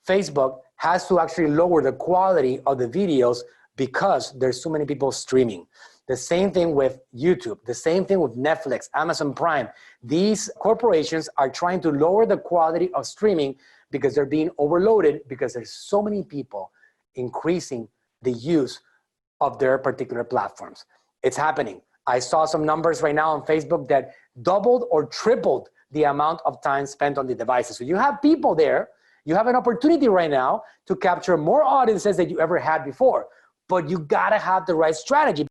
Facebook has to actually lower the quality of the videos because there's so many people streaming. The same thing with YouTube, the same thing with Netflix, Amazon Prime. These corporations are trying to lower the quality of streaming because they're being overloaded because there's so many people increasing the use of their particular platforms. It's happening. I saw some numbers right now on Facebook that doubled or tripled the amount of time spent on the devices. So you have people there, you have an opportunity right now to capture more audiences than you ever had before, but you gotta have the right strategy.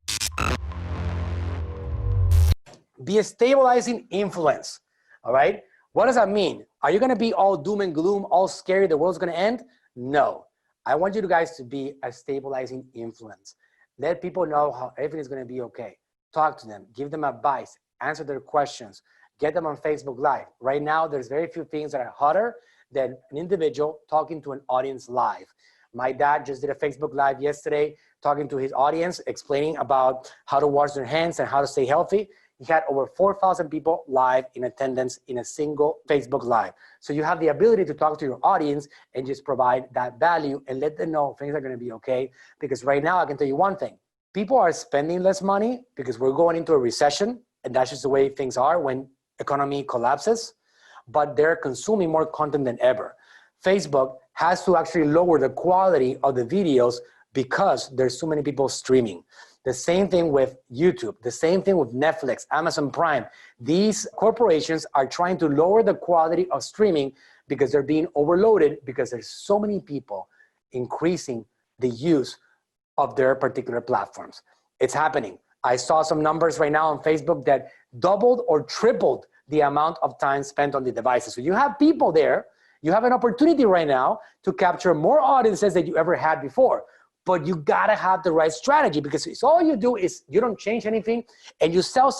Be a stabilizing influence, all right? What does that mean? Are you gonna be all doom and gloom, all scary, the world's gonna end? No. I want you guys to be a stabilizing influence. Let people know how everything is gonna be okay. Talk to them, give them advice, answer their questions, get them on Facebook Live. Right now, there's very few things that are hotter than an individual talking to an audience live. My dad just did a Facebook Live yesterday talking to his audience, explaining about how to wash their hands and how to stay healthy. He had over 4,000 people live in attendance in a single Facebook Live. So you have the ability to talk to your audience and just provide that value and let them know things are gonna be okay. Because right now, I can tell you one thing. People are spending less money because we're going into a recession, and that's just the way things are when economy collapses, but they're consuming more content than ever. Facebook has to actually lower the quality of the videos because there's so many people streaming. The same thing with YouTube, the same thing with Netflix, Amazon Prime. These corporations are trying to lower the quality of streaming because they're being overloaded because there's so many people increasing the use of their particular platforms. It's happening. I saw some numbers right now on Facebook that doubled or tripled the amount of time spent on the devices. So you have people there, you have an opportunity right now to capture more audiences than you ever had before. But you gotta have the right strategy because it's all you do is you don't change anything and you sell,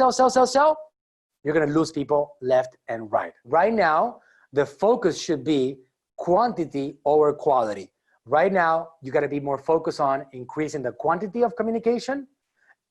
you're gonna lose people left and right. Right now, the focus should be quantity over quality. Right now, you gotta be more focused on increasing the quantity of communication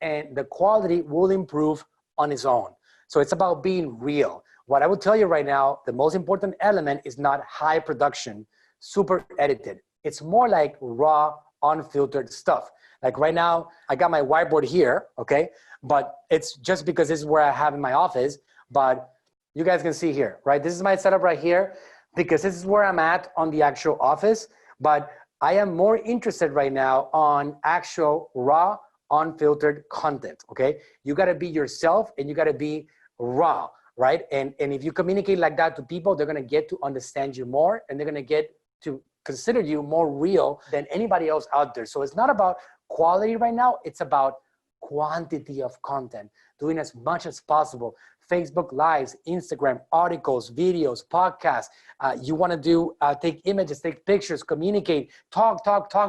and the quality will improve on its own. So it's about being real. What I will tell you right now, the most important element is not high production, super edited. It's more like raw, unfiltered stuff. Like right now, I got my whiteboard here, okay? But it's just because this is where I have in my office, but you guys can see here, right? This is my setup right here because this is where I'm at on the actual office, but I am more interested right now on actual raw, unfiltered content, okay? You gotta be yourself and you gotta be raw, right? And if you communicate like that to people, they're gonna get to understand you more and they're gonna get to consider you more real than anybody else out there. So it's not about quality right now, it's about quantity of content, doing as much as possible. Facebook Lives, Instagram, articles, videos, podcasts. You wanna do, take images, take pictures, communicate, talk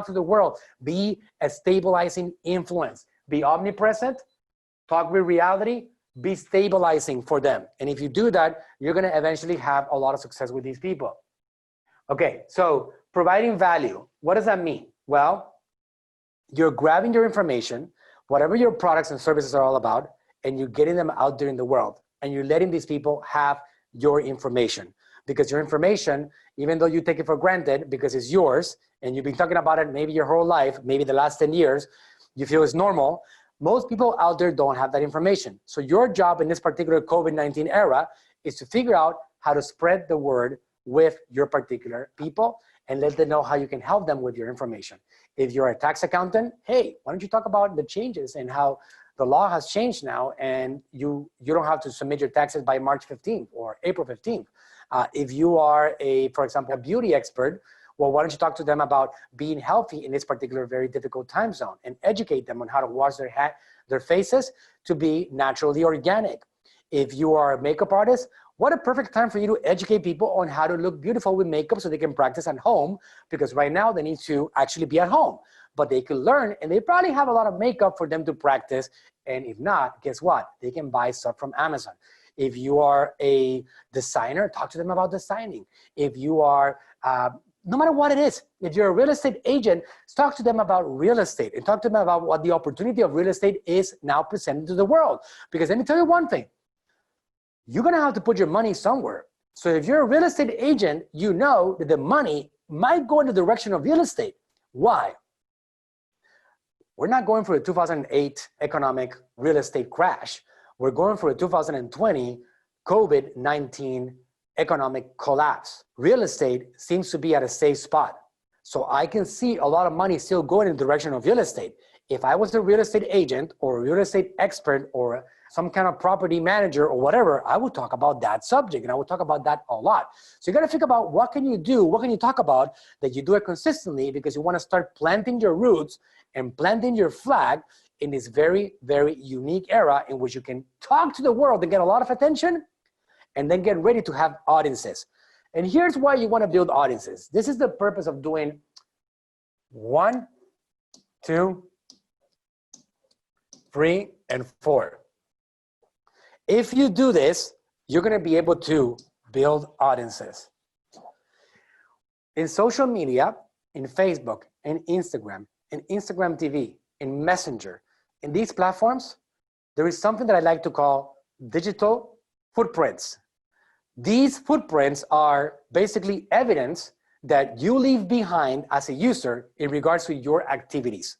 to the world. Be a stabilizing influence. Be omnipresent, talk with reality, be stabilizing for them. And if you do that, you're gonna eventually have a lot of success with these people. Okay, so providing value, what does that mean? Well, you're grabbing your information, whatever your products and services are all about, and you're getting them out there in the world, and you're letting these people have your information. Because your information, even though you take it for granted because it's yours, and you've been talking about it maybe your whole life, maybe the last 10 years, you feel it's normal, most people out there don't have that information. So your job in this particular COVID-19 era is to figure out how to spread the word with your particular people and let them know how you can help them with your information. If you're a tax accountant, hey, why don't you talk about the changes and how the law has changed now and you don't have to submit your taxes by March 15th or April 15th. If you are for example, a beauty expert, well, why don't you talk to them about being healthy in this particular very difficult time zone and educate them on how to wash their faces to be naturally organic. If you are a makeup artist, what a perfect time for you to educate people on how to look beautiful with makeup so they can practice at home, because right now they need to actually be at home, but they can learn and they probably have a lot of makeup for them to practice. And if not, guess what? They can buy stuff from Amazon. If you are a designer, talk to them about designing. If you are, no matter what it is, if you're a real estate agent, talk to them about real estate and talk to them about what the opportunity of real estate is now presented to the world. Because let me tell you one thing, you're gonna have to put your money somewhere. So if you're a real estate agent, you know that the money might go in the direction of real estate. Why? We're not going for a 2008 economic real estate crash. We're going for a 2020 COVID-19 economic collapse. Real estate seems to be at a safe spot. So I can see a lot of money still going in the direction of real estate. If I was a real estate agent or a real estate expert or some kind of property manager or whatever, I would talk about that subject, and I would talk about that a lot. So you got to think about what can you do, what can you talk about that you do it consistently, because you want to start planting your roots and planting your flag in this very, very unique era in which you can talk to the world and get a lot of attention and then get ready to have audiences. And here's why you want to build audiences. This is the purpose of doing 1, 2, 3, and 4. If you do this, you're going to be able to build audiences. In social media, in Facebook, in Instagram TV, in Messenger, in these platforms, there is something that I like to call digital footprints. These footprints are basically evidence that you leave behind as a user in regards to your activities.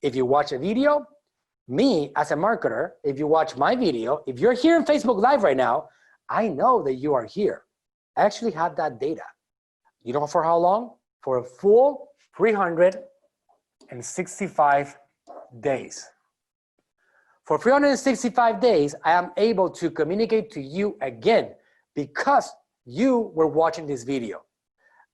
If you watch a video, me as a marketer, if you watch my video, if you're here in Facebook Live right now, I know that you are here. I actually have that data. You know for how long? For a full 365 days. For 365 days, I am able to communicate to you again because you were watching this video.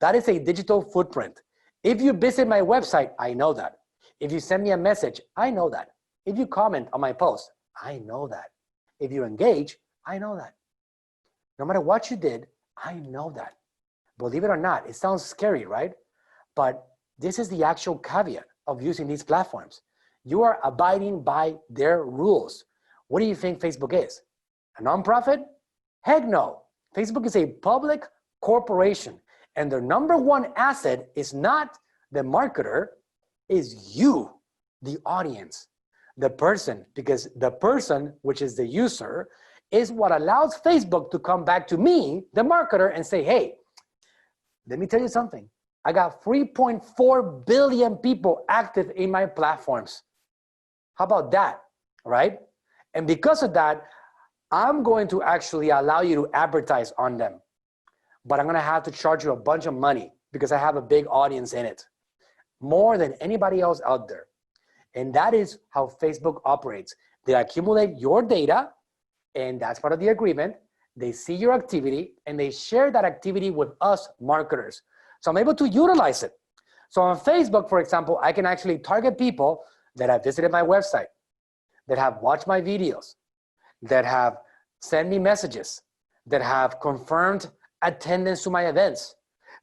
That is a digital footprint. If you visit my website, I know that. If you send me a message, I know that. If you comment on my post, I know that. If you engage, I know that. No matter what you did, I know that. Believe it or not, it sounds scary, right? But this is the actual caveat of using these platforms. You are abiding by their rules. What do you think Facebook is? A nonprofit? Heck no. Facebook is a public corporation, and their number one asset is not the marketer, is you, the audience, the person, because the person, which is the user, is what allows Facebook to come back to me, the marketer, and say, hey, let me tell you something. I got 3.4 billion people active in my platforms. How about that, right? And because of that, I'm going to actually allow you to advertise on them. But I'm going to have to charge you a bunch of money because I have a big audience in it, more than anybody else out there. And that is how Facebook operates. They accumulate your data, and that's part of the agreement. They see your activity, and they share that activity with us marketers. So I'm able to utilize it. So on Facebook, for example, I can actually target people that have visited my website, that have watched my videos, that have sent me messages, that have confirmed attendance to my events,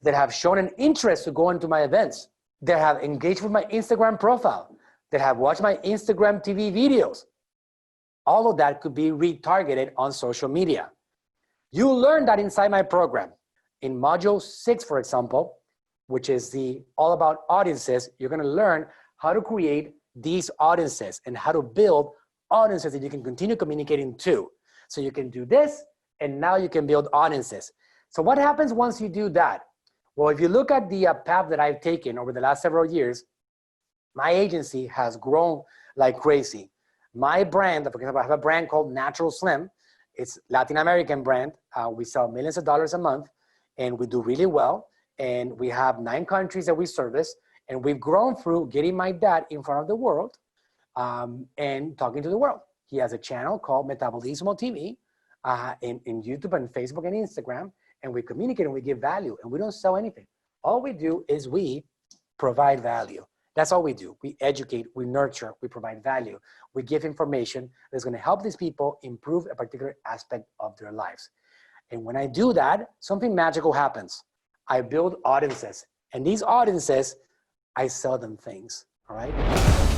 that have shown an interest to go into my events, that have engaged with my Instagram profile, that have watched my Instagram TV videos. All of that could be retargeted on social media. You learn that inside my program. In module 6, for example, which is the all about audiences, you're going to learn how to create these audiences and how to build audiences that you can continue communicating to. So you can do this, and now you can build audiences. So what happens once you do that? Well, if you look at the path that I've taken over the last several years, my agency has grown like crazy. My brand, for example, I have a brand called Natural Slim. It's Latin American brand. We sell millions of dollars a month, and we do really well. And we have 9 countries that we service, and we've grown through getting my dad in front of the world and talking to the world. He has a channel called Metabolismo TV in YouTube and Facebook and Instagram, and we communicate and we give value, and we don't sell anything. All we do is we provide value. That's all we do. We educate, we nurture, we provide value. We give information that's going to help these people improve a particular aspect of their lives. And when I do that, something magical happens. I build audiences, and these audiences, I sell them things, all right?